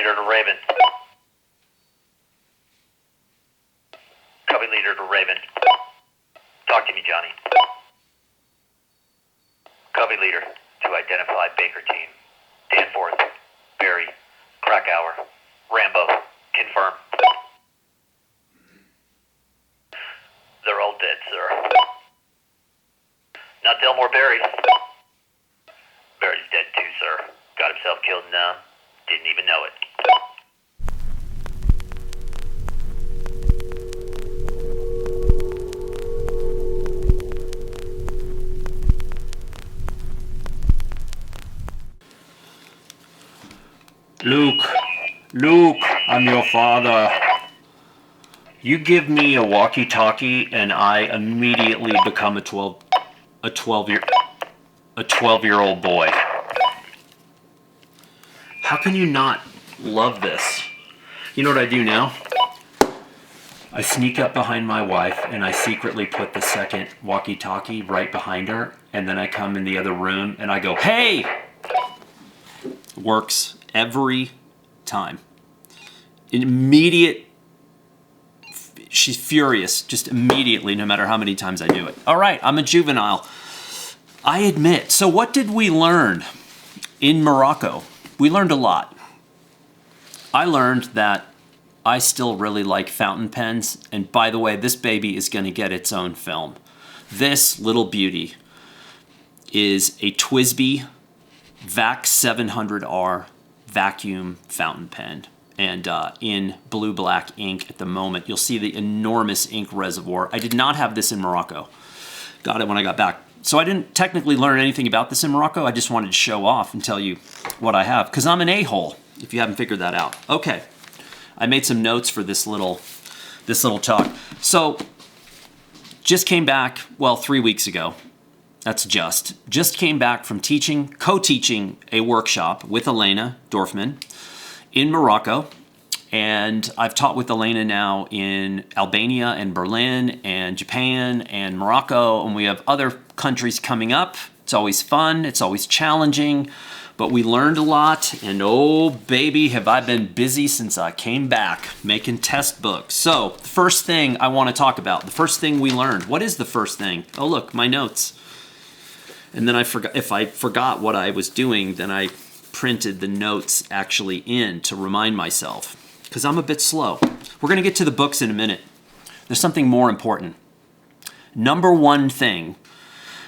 leader to Raven. Copy leader to Raven. Talk to me, Johnny. Copy leader to identify Baker team. Danforth, Barry, Krakauer, Rambo, confirm. They're all dead, sir. Not Delmore Barry. Barry's dead too, sir. Got himself killed and didn't even know it. Luke, I'm your father. You give me a walkie-talkie and I immediately become a 12-year-old boy. How can you not love this? You know what I do now? I sneak up behind my wife and I secretly put the second walkie-talkie right behind her, and then I come in the other room and I go, "Hey!" Works every time. Immediate. She's furious just immediately, no matter how many times I do it. All right, I'm a juvenile. I admit. So what did we learn in Morocco? We learned a lot. I learned that I still really like fountain pens. And by the way, this baby is going to get its own film. This little beauty is a TWSBI VAC 700R vacuum fountain pen. And in blue-black ink at the moment. You'll see the enormous ink reservoir. I did not have this in Morocco. Got it when I got back. So I didn't technically learn anything about this in Morocco. I just wanted to show off and tell you what I have, because I'm an a-hole, if you haven't figured that out. Okay, I made some notes for this little talk. So just came back, well, 3 weeks ago. That's just came back from co-teaching a workshop with Elena Dorfman in Morocco, and I've taught with Elena now in Albania and Berlin and Japan and Morocco, and we have other countries coming up. It's always fun, it's always challenging, but we learned a lot, and oh baby, have I been busy since I came back making test books. So, the first thing I want to talk about, the first thing we learned. What is the first thing? Oh look, my notes. And then if I forgot what I was doing, then I printed the notes actually in to remind myself, because I'm a bit slow. We're going to get to the books in a minute. There's something more important. Number one thing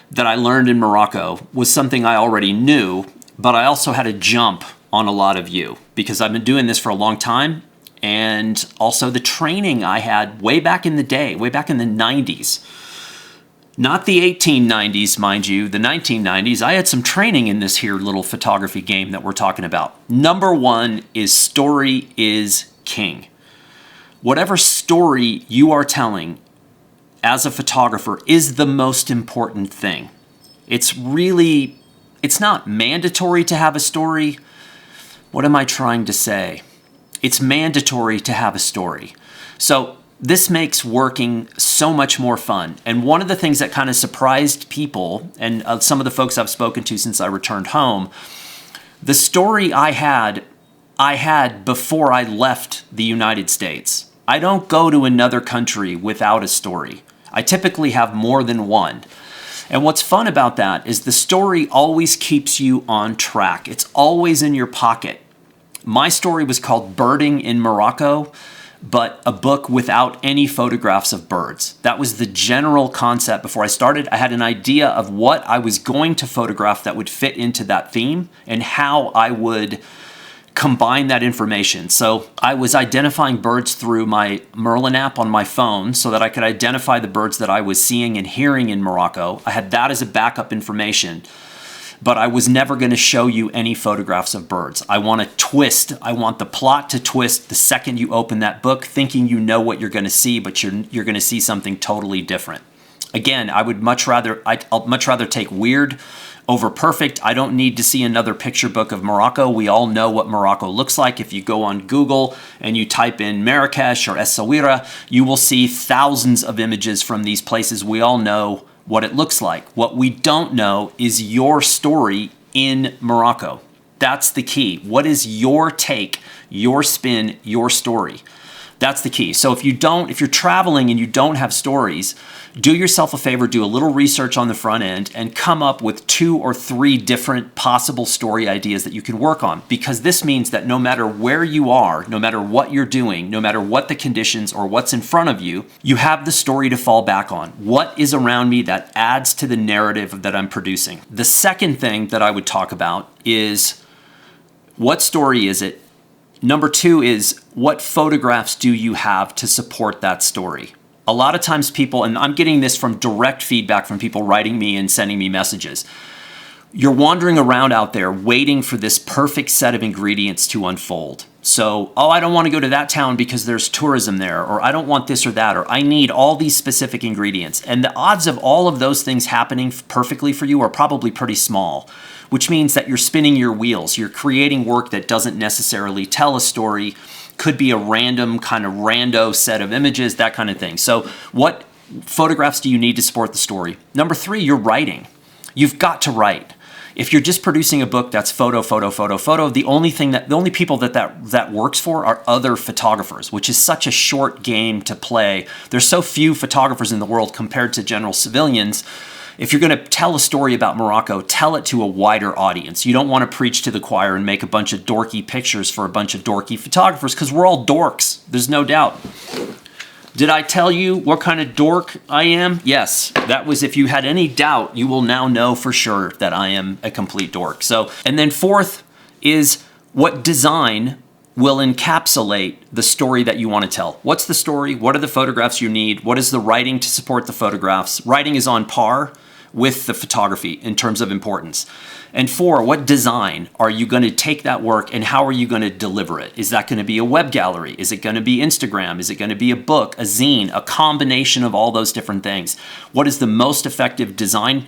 that I learned in Morocco was something I already knew, but I also had to jump on a lot of you, because I've been doing this for a long time, and also the training I had way back in the day, way back in the 90s. Not the 1890s, mind you, the 1990s. I had some training in this here little photography game that we're talking about. Number one is story is king. Whatever story you are telling as a photographer is the most important thing. It's not mandatory to have a story. What am I trying to say? It's mandatory to have a story. So this makes working so much more fun. And one of the things that kind of surprised people, and some of the folks I've spoken to since I returned home, the story I had before I left the United States. I don't go to another country without a story. I typically have more than one. And what's fun about that is the story always keeps you on track. It's always in your pocket. My story was called Birding in Morocco, but a book without any photographs of birds. That was the general concept before I started. I had an idea of what I was going to photograph that would fit into that theme and how I would combine that information. So I was identifying birds through my Merlin app on my phone so that I could identify the birds that I was seeing and hearing in Morocco. I had that as a backup information. But I was never going to show you any photographs of birds. I want a twist. I want the plot to twist the second you open that book, thinking you know what you're going to see, but you're going to see something totally different. Again, I'll much rather take weird over perfect. I don't need to see another picture book of Morocco. We all know what Morocco looks like. If you go on Google and you type in Marrakesh or Essaouira, you will see thousands of images from these places. We all know what it looks like. What we don't know is your story in Morocco. That's the key. What is your take, your spin, your story? That's the key. So if you're traveling and you don't have stories, do yourself a favor, do a little research on the front end and come up with 2 or 3 different possible story ideas that you can work on. Because this means that no matter where you are, no matter what you're doing, no matter what the conditions or what's in front of you, you have the story to fall back on. What is around me that adds to the narrative that I'm producing? The second thing that I would talk about is, what story is it? Number 2 is, what photographs do you have to support that story? A lot of times people, and I'm getting this from direct feedback from people writing me and sending me messages, you're wandering around out there waiting for this perfect set of ingredients to unfold. So, I don't want to go to that town because there's tourism there, or I don't want this or that, or I need all these specific ingredients. And the odds of all of those things happening perfectly for you are probably pretty small, which means that you're spinning your wheels. You're creating work that doesn't necessarily tell a story, could be a random kind of rando set of images, that kind of thing. So what photographs do you need to support the story? Number 3, you're writing. You've got to write. If you're just producing a book that's photo, the only people that works for are other photographers, which is such a short game to play. There's so few photographers in the world compared to general civilians. If you're going to tell a story about Morocco, tell it to a wider audience. You don't want to preach to the choir and make a bunch of dorky pictures for a bunch of dorky photographers, because we're all dorks. There's no doubt. Did I tell you what kind of dork I am? Yes. That was, if you had any doubt, you will now know for sure that I am a complete dork. So, and then 4th is, what design will encapsulate the story that you want to tell. What's the story? What are the photographs you need? What is the writing to support the photographs? Writing is on par with the photography in terms of importance. And 4, what design are you going to take that work and how are you going to deliver it? Is that going to be a web gallery? Is it going to be Instagram? Is it going to be a book, a zine, a combination of all those different things? What is the most effective design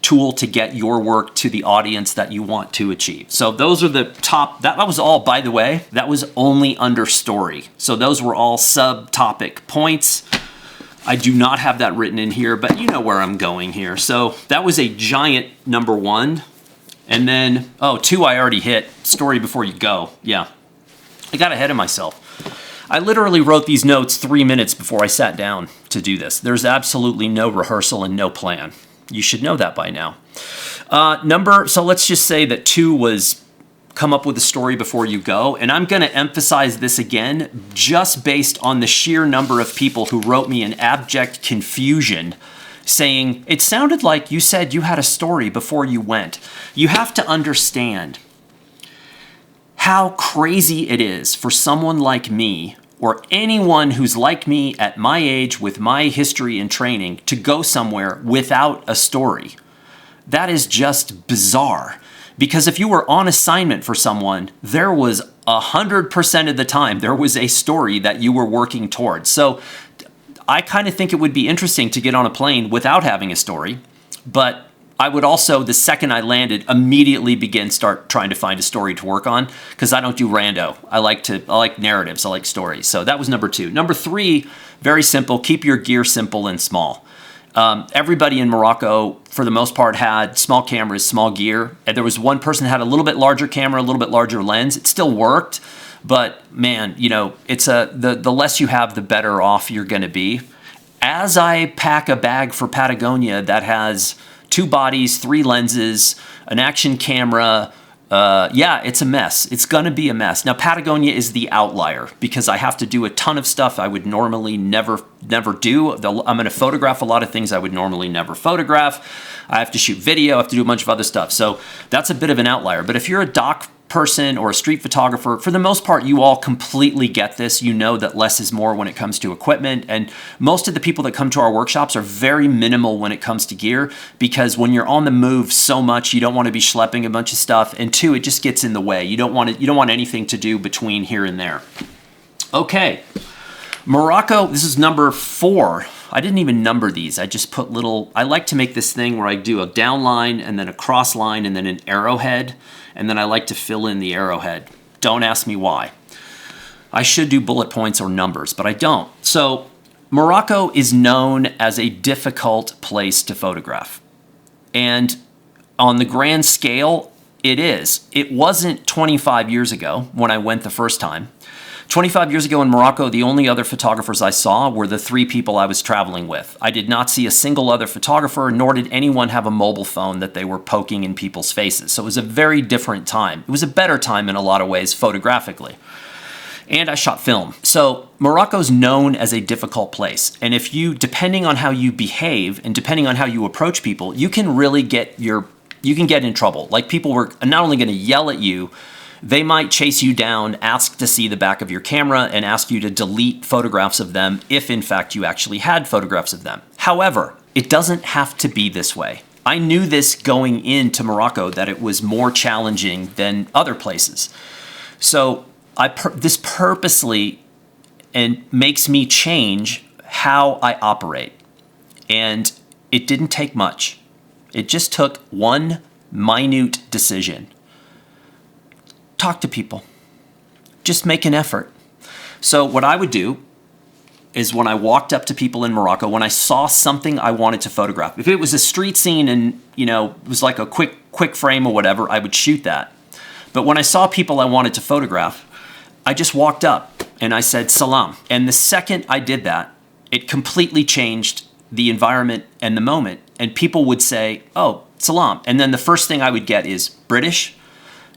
tool to get your work to the audience that you want to achieve? So those are the top, that was all, by the way, that was only under story. So those were all subtopic points. I do not have that written in here, but you know where I'm going here. So that was a giant number 1. And then, 2 I already hit. Story before you go. Yeah. I got ahead of myself. I literally wrote these notes 3 minutes before I sat down to do this. There's absolutely no rehearsal and no plan. You should know that by now. So let's just say that 2 was come up with a story before you go. And I'm going to emphasize this again, just based on the sheer number of people who wrote me in abject confusion saying, it sounded like you said you had a story before you went. You have to understand how crazy it is for someone like me, or anyone who's like me at my age with my history and training, to go somewhere without a story. That is just bizarre. Because if you were on assignment for someone, there was 100% of the time, there was a story that you were working towards. So I kind of think it would be interesting to get on a plane without having a story, but I would also, the second I landed, immediately start trying to find a story to work on, because I don't do rando. I like narratives, I like stories. So that was number 2. Number 3, very simple, keep your gear simple and small. Everybody in Morocco, for the most part, had small cameras, small gear. And there was one person that had a little bit larger camera, a little bit larger lens. It still worked. But man, it's the less you have, the better off you're going to be. As I pack a bag for Patagonia that has 2 bodies, 3 lenses, an action camera, it's a mess. It's going to be a mess. Now, Patagonia is the outlier because I have to do a ton of stuff I would normally never do. I'm going to photograph a lot of things I would normally never photograph. I have to shoot video. I have to do a bunch of other stuff. So that's a bit of an outlier. But if you're a doc person or a street photographer, for the most part, you all completely get this. You know that less is more when it comes to equipment. And most of the people that come to our workshops are very minimal when it comes to gear, because when you're on the move so much, you don't want to be schlepping a bunch of stuff. And 2, it just gets in the way. You don't want anything to do between here and there. Okay. Morocco, this is number 4. I didn't even number these. I just put I like to make this thing where I do a down line and then a cross line and then an arrowhead. And then I like to fill in the arrowhead. Don't ask me why. I should do bullet points or numbers, but I don't. So Morocco is known as a difficult place to photograph. And on the grand scale, it is. It wasn't 25 years ago when I went the first time. 25 years ago in Morocco, the only other photographers I saw were the 3 people I was traveling with. I did not see a single other photographer, nor did anyone have a mobile phone that they were poking in people's faces. So it was a very different time. It was a better time in a lot of ways photographically. And I shot film. So Morocco's known as a difficult place. And if you, depending on how you behave and depending on how you approach people, you can really get in trouble. Like, people were not only going to yell at you, they might chase you down, ask to see the back of your camera, and ask you to delete photographs of them if, in fact, you actually had photographs of them. However, it doesn't have to be this way. I knew this going into Morocco, that it was more challenging than other places. So this purposely makes me change how I operate. And it didn't take much. It just took one minute decision. Talk to people. Just make an effort. So what I would do is, when I walked up to people in Morocco, when I saw something I wanted to photograph, if it was a street scene and, it was like a quick frame or whatever, I would shoot that. But when I saw people I wanted to photograph, I just walked up and I said, salam. And the second I did that, it completely changed the environment and the moment. And people would say, oh, salam. And then the first thing I would get is, British?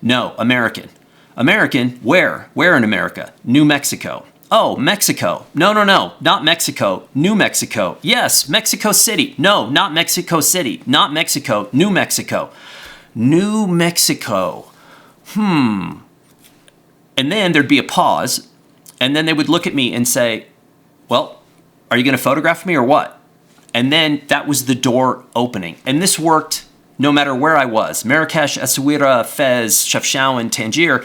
No, American. American? Where? Where in America? New Mexico. Oh, Mexico. No, not Mexico. New Mexico. Yes, Mexico City. No, not Mexico City. Not Mexico. New Mexico. New Mexico. And then there'd be a pause, and then they would look at me and say, well, are you going to photograph me or what? And then that was the door opening. And this worked no matter where I was. Marrakesh, Essaouira, Fez, Chefchaouen, Tangier,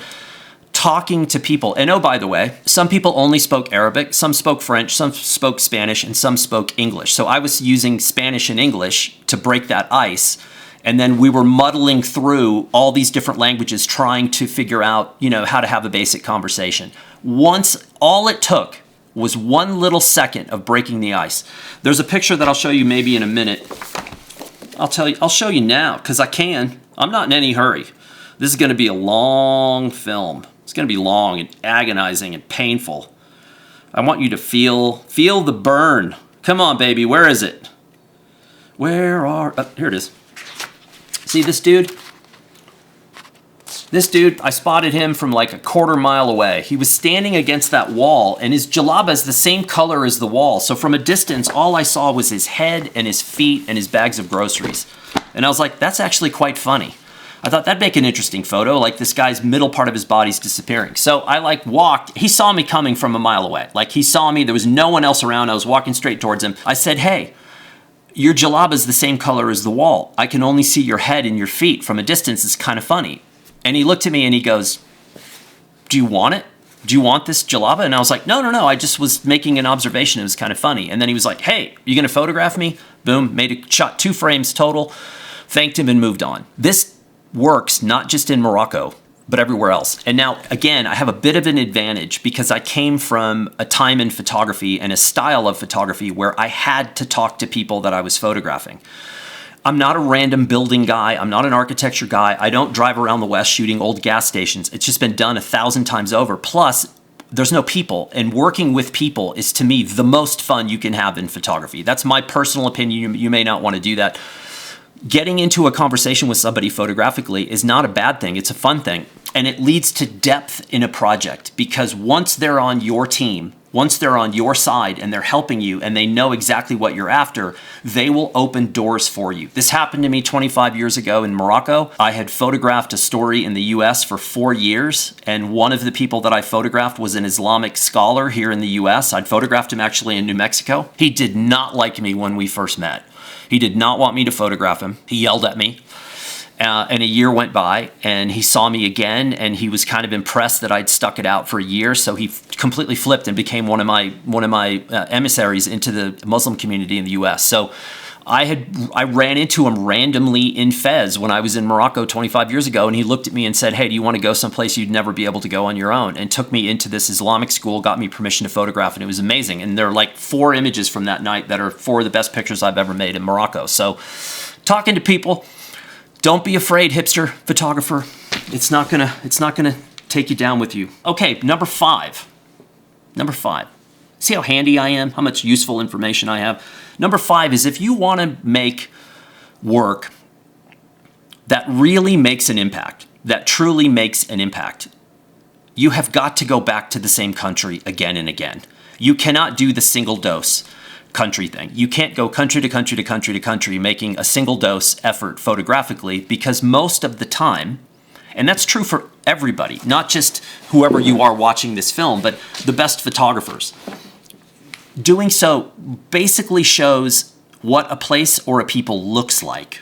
talking to people. And oh, by the way, some people only spoke Arabic, some spoke French, some spoke Spanish, and some spoke English. So I was using Spanish and English to break that ice. And then we were muddling through all these different languages, trying to figure out, how to have a basic conversation. All it took was one little second of breaking the ice. There's a picture that I'll show you maybe in a minute. I'll show you now, because I can. I'm not in any hurry. This is going to be a long film. It's going to be long and agonizing and painful. I want you to feel the burn. Come on, baby. Where is it? Here it is. See this dude? This dude, I spotted him from like a quarter mile away. He was standing against that wall, and his jalaba is the same color as the wall. So from a distance, all I saw was his head and his feet and his bags of groceries. And I was like, that's actually quite funny. I thought that'd make an interesting photo, like this guy's middle part of his body's disappearing. So I walked, he saw me coming from a mile away. Like, he saw me, there was no one else around, I was walking straight towards him. I said, hey, your jalaba is the same color as the wall. I can only see your head and your feet. From a distance, it's kind of funny. And he looked at me and he goes, do you want it? Do you want this jalaba? And I was like, no, I just was making an observation. It was kind of funny. And then he was like, hey, you going to photograph me? Boom, shot 2 frames total, thanked him and moved on. This works not just in Morocco, but everywhere else. And now, again, I have a bit of an advantage because I came from a time in photography and a style of photography where I had to talk to people that I was photographing. I'm not a random building guy. I'm not an architecture guy. I don't drive around the West shooting old gas stations. It's just been done 1,000 times over. Plus, there's no people, and working with people is, to me, the most fun you can have in photography. That's my personal opinion. You may not want to do that. Getting into a conversation with somebody photographically is not a bad thing. It's a fun thing. And it leads to depth in a project, because once they're on your team, once they're on your side and they're helping you and they know exactly what you're after, they will open doors for you. This happened to me 25 years ago in Morocco. I had photographed a story in the US for 4 years, and one of the people that I photographed was an Islamic scholar here in the US. I'd photographed him actually in New Mexico. He did not like me when we first met. He did not want me to photograph him. He yelled at me. And a year went by, and he saw me again, and he was kind of impressed that I'd stuck it out for a year. So he completely flipped and became one of my emissaries into the Muslim community in the U.S. So I ran into him randomly in Fez when I was in Morocco 25 years ago, and he looked at me and said, "Hey, do you want to go someplace you'd never be able to go on your own?" And took me into this Islamic school, got me permission to photograph, and it was amazing. And there are like 4 images from that night that are 4 of the best pictures I've ever made in Morocco. So talking to people, Don't be afraid, hipster photographer. It's not gonna take you down with you. Okay, number five. See how handy I am? How much useful information I have? Number 5 is if you want to make work that really makes an impact, that truly makes an impact, you have got to go back to the same country again and again. You cannot do the single dose country thing. You can't go country to country to country to country making a single dose effort photographically, because most of the time, and that's true for everybody, not just whoever you are watching this film, but the best photographers. Doing so basically shows what a place or a people looks like,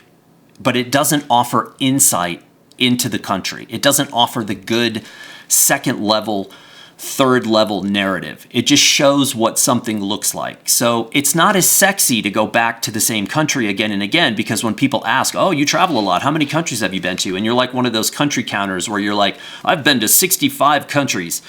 but it doesn't offer insight into the country. It doesn't offer the good second level, third level narrative. It just shows what something looks like. So it's not as sexy to go back to the same country again and again, because when people ask, oh, you travel a lot, how many countries have you been to? And you're like one of those country counters where you're like, I've been to 65 countries.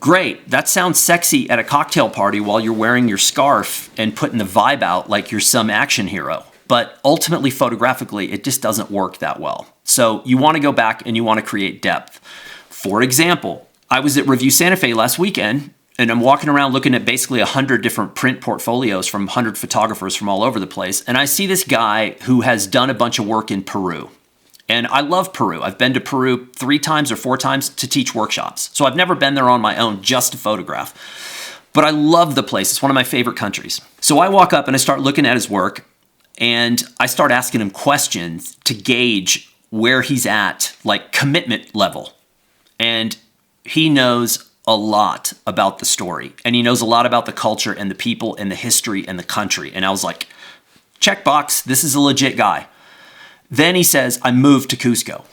Great, that sounds sexy at a cocktail party while you're wearing your scarf and putting the vibe out like you're some action hero. But ultimately, photographically, it just doesn't work that well. So you want to go back and you want to create depth. For example, I was at Review Santa Fe last weekend, and I'm walking around looking at basically 100 different print portfolios from 100 photographers from all over the place. And I see this guy who has done a bunch of work in Peru. And I love Peru. I've been to Peru 3 times or 4 times to teach workshops. So I've never been there on my own just to photograph. But I love the place. It's one of my favorite countries. So I walk up and I start looking at his work, and I start asking him questions to gauge where he's at, like commitment level. And he knows a lot about the story. And he knows a lot about the culture and the people and the history and the country. And I was like, check box, this is a legit guy. Then he says, I moved to Cusco.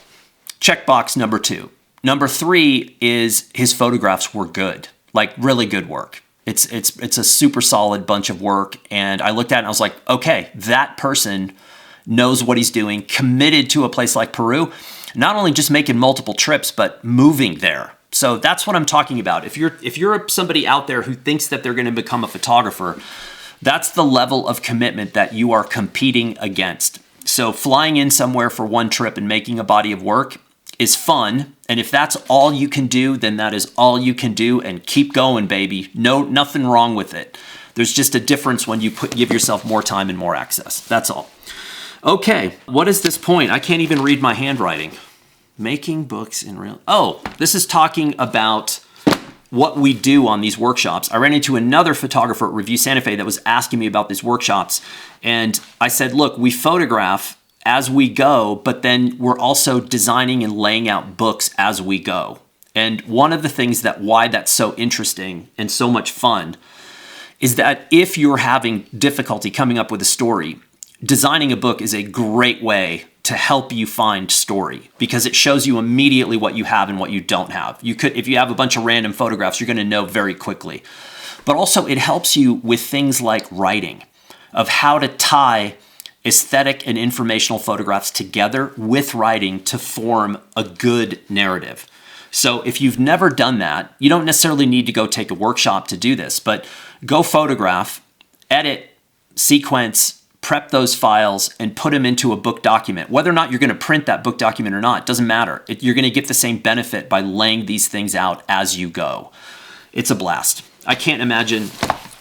Checkbox number 2. Number 3 is his photographs were good, like really good work. It's a super solid bunch of work. And I looked at it and I was like, okay, that person knows what he's doing, committed to a place like Peru, not only just making multiple trips, but moving there. So that's what I'm talking about. If you're somebody out there who thinks that they're going to become a photographer, that's the level of commitment that you are competing against. So flying in somewhere for one trip and making a body of work is fun. And if that's all you can do, then that is all you can do, and keep going, baby. No, nothing wrong with it. There's just a difference when you give yourself more time and more access. That's all. Okay, what is this point? I can't even read my handwriting. Making books in real... Oh, this is talking about what we do on these workshops. I ran into another photographer at Review Santa Fe that was asking me about these workshops. And I said, look, we photograph as we go, but then we're also designing and laying out books as we go. And one of the things why that's so interesting and so much fun is that if you're having difficulty coming up with a story, designing a book is a great way to help you find story, because it shows you immediately what you have and what you don't have. If you have a bunch of random photographs, you're going to know very quickly. But also it helps you with things like writing, of how to tie aesthetic and informational photographs together with writing to form a good narrative. So if you've never done that, you don't necessarily need to go take a workshop to do this, but go photograph, edit, sequence, prep those files, and put them into a book document. Whether or not you're going to print that book document or not, doesn't matter. You're going to get the same benefit by laying these things out as you go. It's a blast. I can't imagine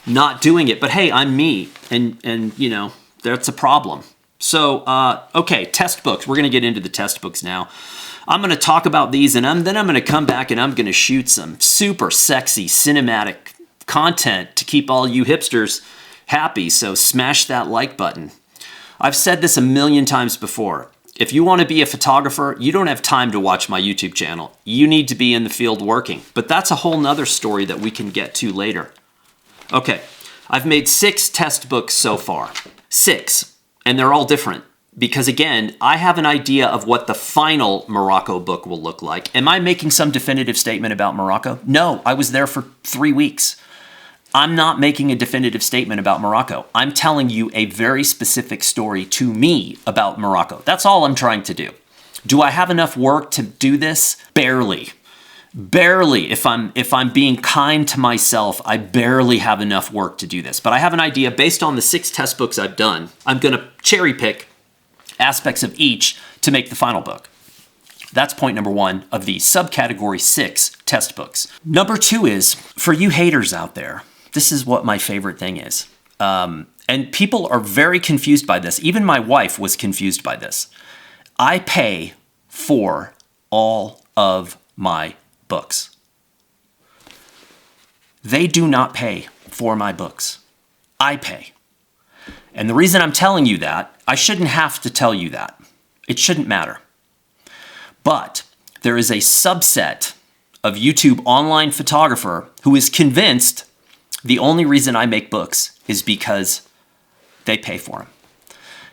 not doing it, but hey, I'm me, and you know, that's a problem. So, okay, test books. We're going to get into the test books now. I'm going to talk about these, and then I'm going to come back and I'm going to shoot some super sexy cinematic content to keep all you hipsters happy, so smash that like button. I've said this a million times before. If you want to be a photographer, you don't have time to watch my YouTube channel. You need to be in the field working. But that's a whole nother story that we can get to later. Okay, I've made 6 test books so far. 6, and they're all different. Because again, I have an idea of what the final Morocco book will look like. Am I making some definitive statement about Morocco? No, I was there for 3 weeks. I'm not making a definitive statement about Morocco. I'm telling you a very specific story to me about Morocco. That's all I'm trying to do. Do I have enough work to do this? Barely. Barely. If I'm being kind to myself, I barely have enough work to do this. But I have an idea based on the 6 test books I've done. I'm going to cherry pick aspects of each to make the final book. That's point number 1 of the subcategory 6 test books. Number 2 is, for you haters out there, this is what my favorite thing is. And people are very confused by this. Even my wife was confused by this. I pay for all of my books. They do not pay for my books. I pay. And the reason I'm telling you that, I shouldn't have to tell you that. It shouldn't matter. But there is a subset of YouTube online photographer who is convinced the only reason I make books is because they pay for them.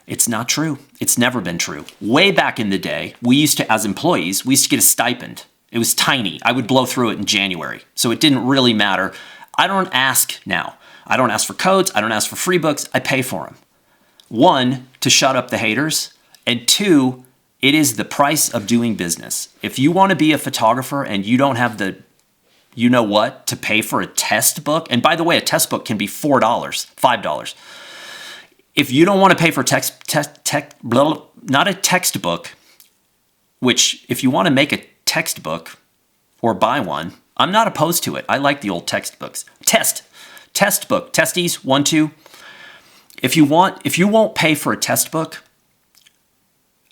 It's not true. It's never been true. Way back in the day, we used to, as employees, we used to get a stipend. It was tiny. I would blow through it in January. So it didn't really matter. I don't ask now. I don't ask for codes. I don't ask for free books. I pay for them. 1, to shut up the haters. And 2, it is the price of doing business. If you want to be a photographer and you don't have the, you know what, to pay for a test book, and by the way, a test book can be $4, $5. If you don't want to pay for not a textbook, which if you want to make a textbook or buy one, I'm not opposed to it. I like the old textbooks. Test book, testes, 1, 2. If you won't pay for a test book,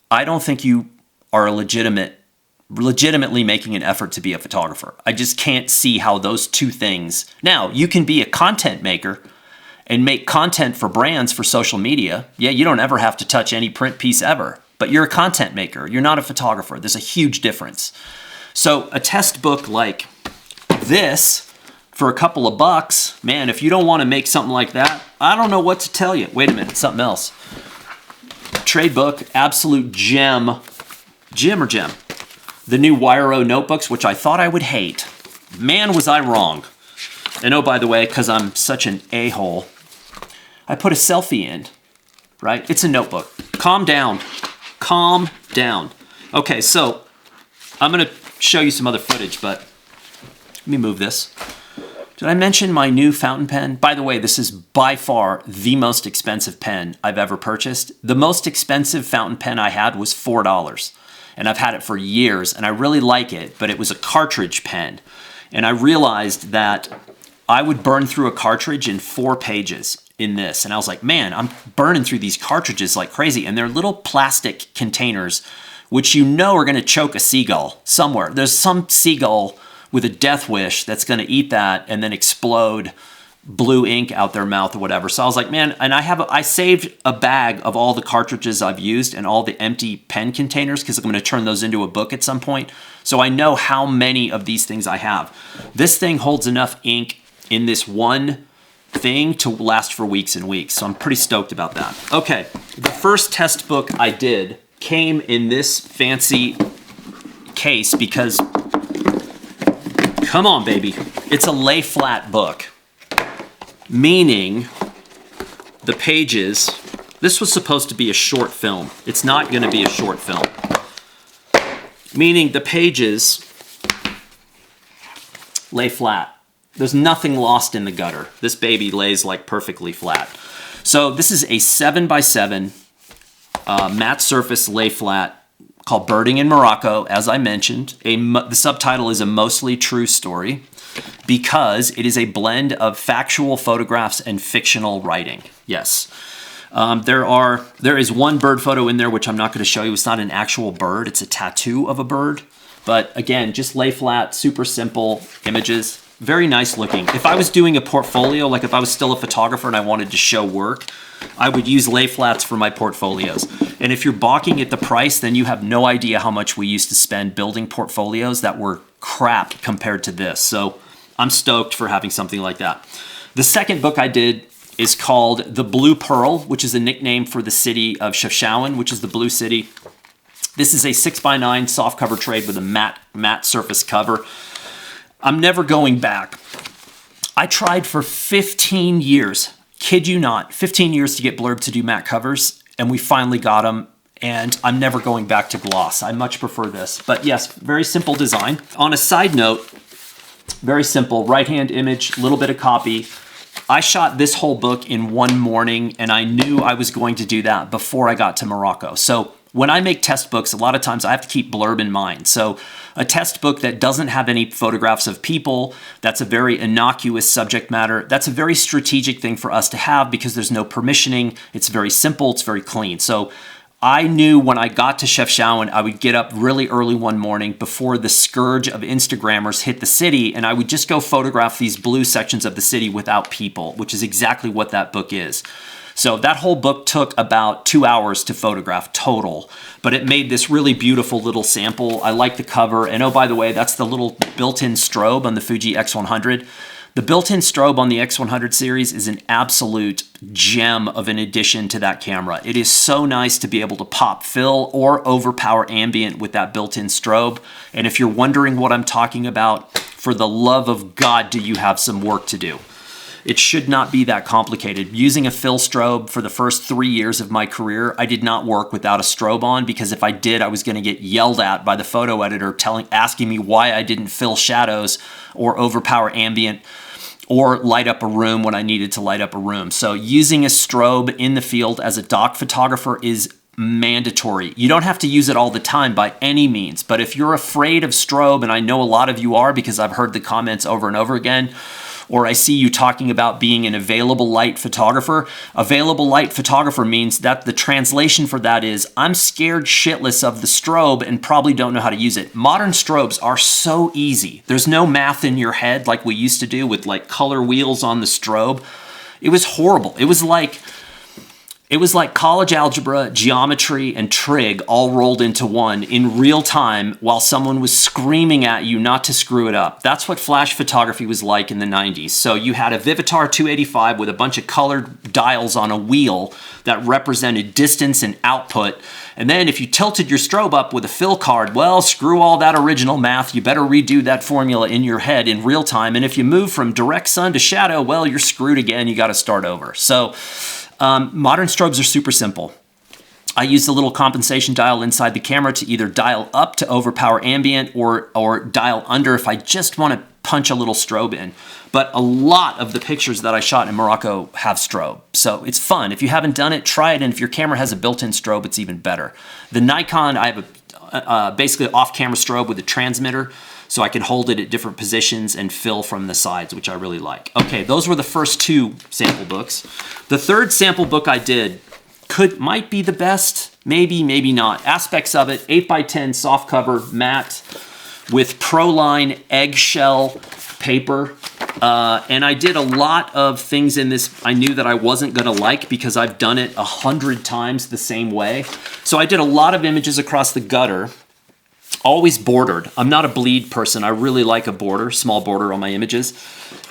I don't think you are legitimately making an effort to be a photographer. I just can't see how those two things. Now, you can be a content maker and make content for brands for social media. Yeah, you don't ever have to touch any print piece ever, but you're a content maker. You're not a photographer. There's a huge difference. So a test book like this for a couple of bucks, man, if you don't want to make something like that, I don't know what to tell you. Wait a minute, something else. Trade book, absolute gem. Gem or gem? The new Wire-O notebooks, which I thought I would hate. Man, was I wrong. And oh, by the way, because I'm such an a-hole, I put a selfie in, right? It's a notebook. Calm down. Calm down. Okay, so I'm going to show you some other footage, but let me move this. Did I mention my new fountain pen? By the way, this is by far the most expensive pen I've ever purchased. The most expensive fountain pen I had was $4, and I've had it for years, and I really like it, but it was a cartridge pen. And I realized that I would burn through a cartridge in 4 pages in this. And I was like, man, I'm burning through these cartridges like crazy. And they're little plastic containers, which you know are going to choke a seagull somewhere. There's some seagull with a death wish that's going to eat that and then explode blue ink out their mouth or whatever. So I was like, man, and I saved a bag of all the cartridges I've used and all the empty pen containers because I'm going to turn those into a book at some point. So I know how many of these things I have. This thing holds enough ink in this one thing to last for weeks and weeks. So I'm pretty stoked about that. Okay, the first test book I did came in this fancy case because, come on, baby, it's a lay flat book. Meaning the pages, this was supposed to be a short film. It's not going to be a short film. Meaning the pages lay flat. There's nothing lost in the gutter. This baby lays like perfectly flat. So this is a 7x7 matte surface lay flat called Birding in Morocco, as I mentioned. The subtitle is A Mostly True Story because it is a blend of factual photographs and fictional writing. Yes. There is one bird photo in there which I'm not going to show you. It's not an actual bird. It's a tattoo of a bird. But again, just lay flat, super simple images. Very nice looking. If I was doing a portfolio, like if I was still a photographer and I wanted to show work, I would use lay flats for my portfolios. And if you're balking at the price, then you have no idea how much we used to spend building portfolios that were crap compared to this. So I'm stoked for having something like that. The second book I did is called The Blue Pearl, which is a nickname for the city of Chefchaouen, which is the blue city. This is a 6x9 softcover trade with a matte surface cover. I'm never going back. I tried for 15 years, kid you not, 15 years to get Blurb to do matte covers, and we finally got them, and I'm never going back to gloss. I much prefer this. But yes, very simple design. On a side note, very simple, right-hand image, little bit of copy. I shot this whole book in one morning, and I knew I was going to do that before I got to Morocco. So when I make test books, a lot of times I have to keep blurb in mind. So a test book that doesn't have any photographs of people, that's a very innocuous subject matter. That's a very strategic thing for us to have because there's no permissioning. It's very simple. It's very clean. So I knew when I got to Chefchaouen, I would get up really early one morning before the scourge of Instagrammers hit the city, and I would just go photograph these blue sections of the city without people, which is exactly what that book is. So that whole book took about 2 hours to photograph total, but it made this really beautiful little sample. I like the cover, and oh, by the way, that's the little built-in strobe on the Fuji X100. The built-in strobe on the X100 series is an absolute gem of an addition to that camera. It is so nice to be able to pop fill or overpower ambient with that built-in strobe. And if you're wondering what I'm talking about, for the love of God, do you have some work to do? It should not be that complicated. Using a fill strobe for the first 3 years of my career, I did not work without a strobe on, because if I did, I was going to get yelled at by the photo editor asking me why I didn't fill shadows or overpower ambient or light up a room when I needed to light up a room. So using a strobe in the field as a doc photographer is mandatory. You don't have to use it all the time by any means, but if you're afraid of strobe, and I know a lot of you are because I've heard the comments over and over again, or I see you talking about being an available light photographer. Available light photographer means that the translation for that is, I'm scared shitless of the strobe and probably don't know how to use it. Modern strobes are so easy. There's no math in your head like we used to do with like color wheels on the strobe. It was horrible. It was like college algebra, geometry, and trig all rolled into one in real time while someone was screaming at you not to screw it up. That's what flash photography was like in the 90s. So you had a Vivitar 285 with a bunch of colored dials on a wheel that represented distance and output. And then if you tilted your strobe up with a fill card, well, screw all that original math. You better redo that formula in your head in real time. And if you move from direct sun to shadow, well, you're screwed again. You got to start over. So modern strobes are super simple. I use the little compensation dial inside the camera to either dial up to overpower ambient or dial under if I just want to punch a little strobe in. But a lot of the pictures that I shot in Morocco have strobe. So it's fun. If you haven't done it, try it. And if your camera has a built-in strobe, it's even better. The Nikon, I have basically off-camera strobe with a transmitter, so I can hold it at different positions and fill from the sides, which I really like. Okay, those were the first two sample books. The third sample book I did might be the best, maybe not. Aspects of it, 8x10 soft cover matte with Proline eggshell paper. And I did a lot of things in this I knew that I wasn't gonna like because I've done it 100 times the same way. So I did a lot of images across the gutter, always bordered. I'm not a bleed person. I really like a border, small border on my images.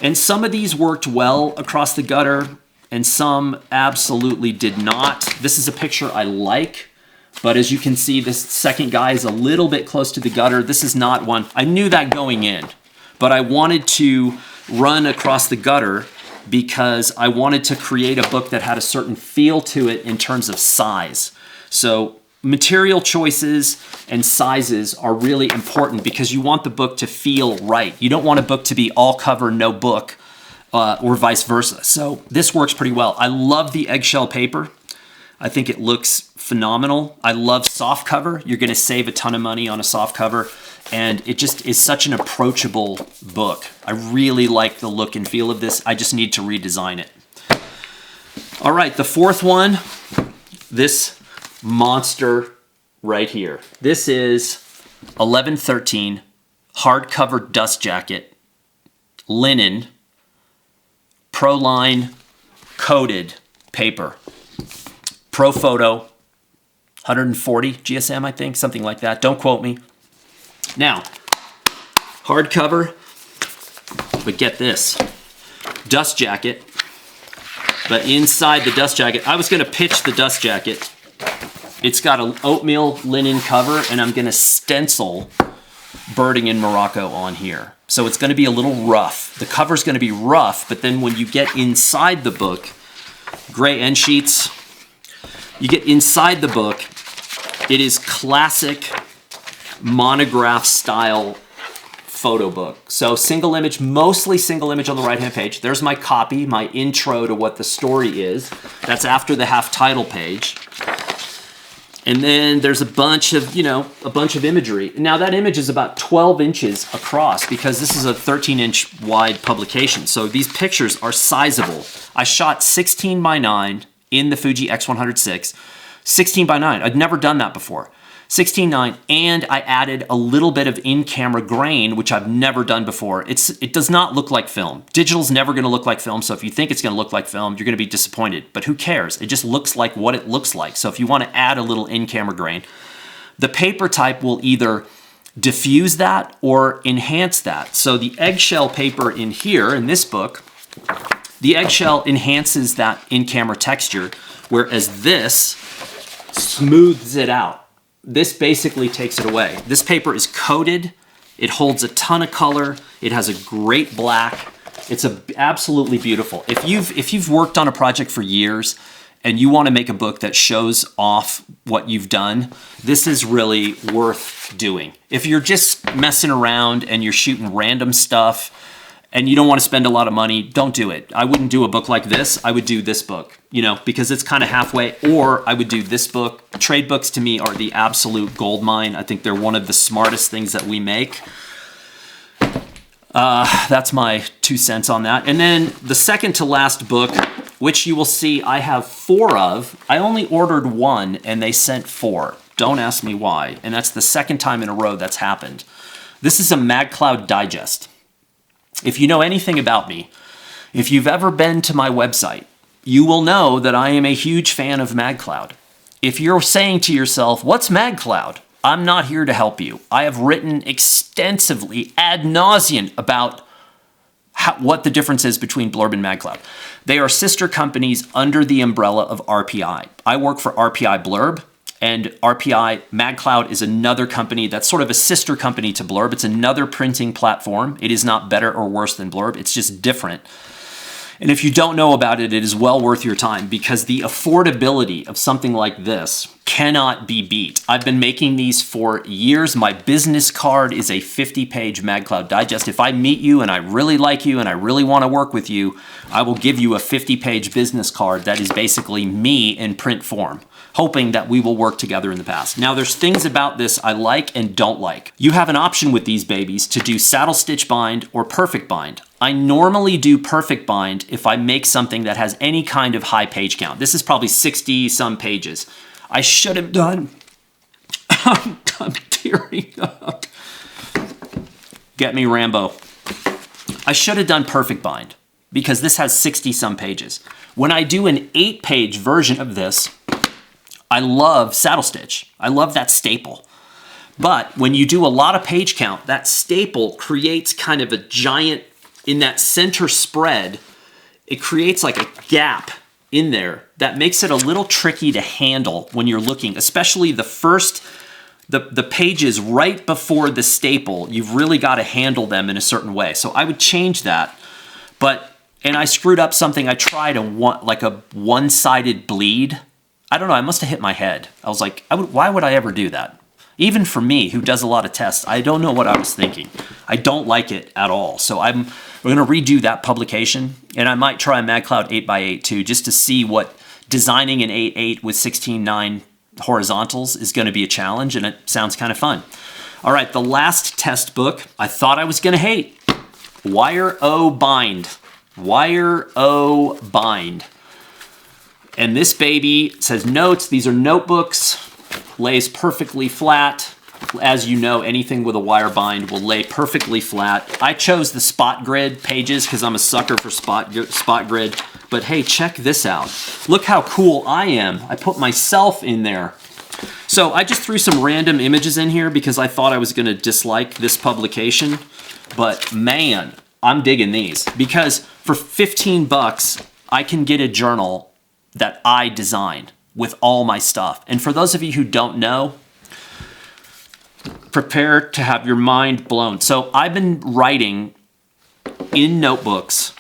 And some of these worked well across the gutter and some absolutely did not. This is a picture I like, but as you can see, this second guy is a little bit close to the gutter. This is not one. I knew that going in, but I wanted to run across the gutter because I wanted to create a book that had a certain feel to it in terms of size. So material choices and sizes are really important because you want the book to feel right. You don't want a book to be all cover, no book, or vice versa. So this works pretty well. I love the eggshell paper. I think it looks phenomenal. I love soft cover. You're gonna save a ton of money on a soft cover, and it just is such an approachable book. I really like the look and feel of this. I just need to redesign it. All right, the fourth one, this monster right here. This is 1113 hardcover dust jacket, linen, Proline coated paper. Pro Photo, 140 GSM, I think, something like that. Don't quote me. Now, hardcover, but get this, dust jacket, but inside the dust jacket, I was gonna pitch the dust jacket. It's got an oatmeal linen cover, and I'm gonna stencil Birding in Morocco on here. So it's gonna be a little rough. The cover's gonna be rough, but then when you get inside the book, gray end sheets, you get inside the book, it is classic monograph style photo book. So single image, mostly single image on the right-hand page. There's my copy, my intro to what the story is. That's after the half title page. And then there's a bunch of, a bunch of imagery. Now that image is about 12 inches across because this is a 13-inch wide publication. So these pictures are sizable. I shot 16 by 9 in the Fuji X100VI. 16 by 9. I'd never done that before. 16:9, and I added a little bit of in-camera grain, which I've never done before. It does not look like film. Digital's never going to look like film, so if you think it's going to look like film, you're going to be disappointed. But who cares? It just looks like what it looks like. So if you want to add a little in-camera grain, the paper type will either diffuse that or enhance that. So the eggshell paper in here, in this book, the eggshell enhances that in-camera texture, whereas this smooths it out. This basically takes it away. This paper is coated. It holds a ton of color. It has a great black. It's absolutely beautiful. If you've worked on a project for years and you want to make a book that shows off what you've done, this is really worth doing. If you're just messing around and you're shooting random stuff and you don't want to spend a lot of money, don't do it. I wouldn't do a book like this. I would do this book, because it's kind of halfway. Or I would do this book. Trade books to me are the absolute gold mine. I think they're one of the smartest things that we make. That's my 2 cents on that. And then the second to last book, which you will see I have 4 of. I only ordered 1 and they sent 4. Don't ask me why. And that's the second time in a row that's happened. This is a MagCloud digest. If you know anything about me, if you've ever been to my website, you will know that I am a huge fan of MagCloud. If you're saying to yourself, what's MagCloud? I'm not here to help you. I have written extensively ad nauseum about what the difference is between Blurb and MagCloud. They are sister companies under the umbrella of RPI. I work for RPI Blurb, and RPI MagCloud is another company that's sort of a sister company to Blurb. It's another printing platform. It is not better or worse than Blurb. It's just different. And if you don't know about it, it is well worth your time because the affordability of something like this cannot be beat. I've been making these for years. My business card is a 50-page MagCloud digest. If I meet you and I really like you and I really want to work with you, I will give you a 50-page business card that is basically me in print form, hoping that we will work together in the past. Now, there's things about this I like and don't like. You have an option with these babies to do saddle stitch bind or perfect bind. I normally do perfect bind if I make something that has any kind of high page count. This is probably 60 some pages. I should have done, I'm tearing up. Get me Rambo. I should have done perfect bind because this has 60 some pages. When I do an 8-page version of this, I love saddle stitch. I love that staple. But when you do a lot of page count, that staple creates kind of a giant, in that center spread, it creates like a gap in there that makes it a little tricky to handle when you're looking, especially the pages right before the staple. You've really got to handle them in a certain way. So I would change that. And I screwed up something. I tried a one-sided bleed. I don't know, I must have hit my head. I was like, why would I ever do that? Even for me, who does a lot of tests, I don't know what I was thinking. I don't like it at all. So we're going to redo that publication, and I might try a MagCloud 8x8 too, just to see what designing an 8.8 with 16.9 horizontals is going to be a challenge, and it sounds kind of fun. All right, the last test book I thought I was going to hate. Wire O Bind. Wire O Bind. And this baby says notes. These are notebooks. Lays perfectly flat. As you know, anything with a wire bind will lay perfectly flat. I chose the spot grid pages because I'm a sucker for spot grid. But hey, check this out. Look how cool I am. I put myself in there. So I just threw some random images in here because I thought I was going to dislike this publication. But man, I'm digging these. Because for 15 bucks, I can get a journal that I designed with all my stuff. And for those of you who don't know, prepare to have your mind blown. So I've been writing in notebooks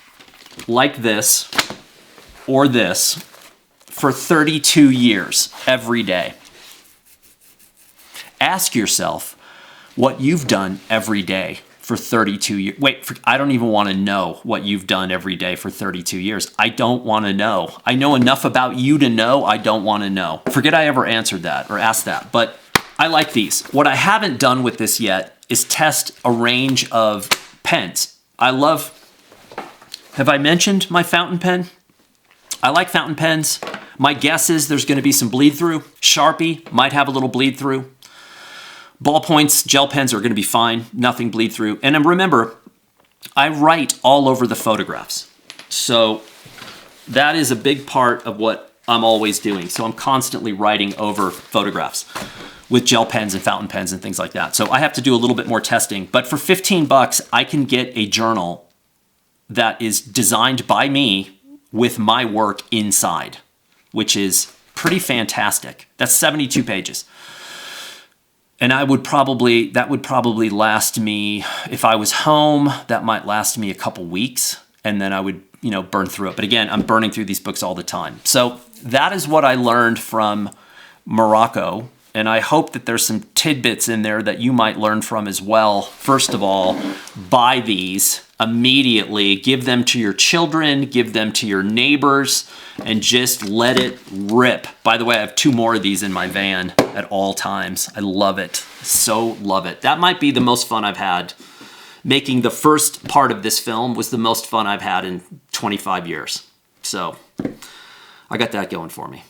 like this or this for 32 years every day. Ask yourself what you've done every day for 32 years. Wait, I don't even want to know what you've done every day for 32 years. I don't want to know. I know enough about you to know I don't want to know. Forget I ever answered that or asked that, but I like these. What I haven't done with this yet is test a range of pens. Have I mentioned my fountain pen? I like fountain pens. My guess is there's going to be some bleed through. Sharpie might have a little bleed through. Ballpoints, gel pens are going to be fine. Nothing bleed through. And remember, I write all over the photographs. So that is a big part of what I'm always doing. So I'm constantly writing over photographs with gel pens and fountain pens and things like that. So I have to do a little bit more testing. But for 15 bucks, I can get a journal that is designed by me with my work inside, which is pretty fantastic. That's 72 pages. And that would probably last me, if I was home, that might last me a couple weeks, and then I would, burn through it. But again, I'm burning through these books all the time. So that is what I learned from Morocco, and I hope that there's some tidbits in there that you might learn from as well. First of all, buy these immediately, give them to your children, give them to your neighbors, and just let it rip. By the way, I have 2 more of these in my van at all times. I love it. So love it. That might be the most fun I've had. Making the first part of this film was the most fun I've had in 25 years. So I got that going for me.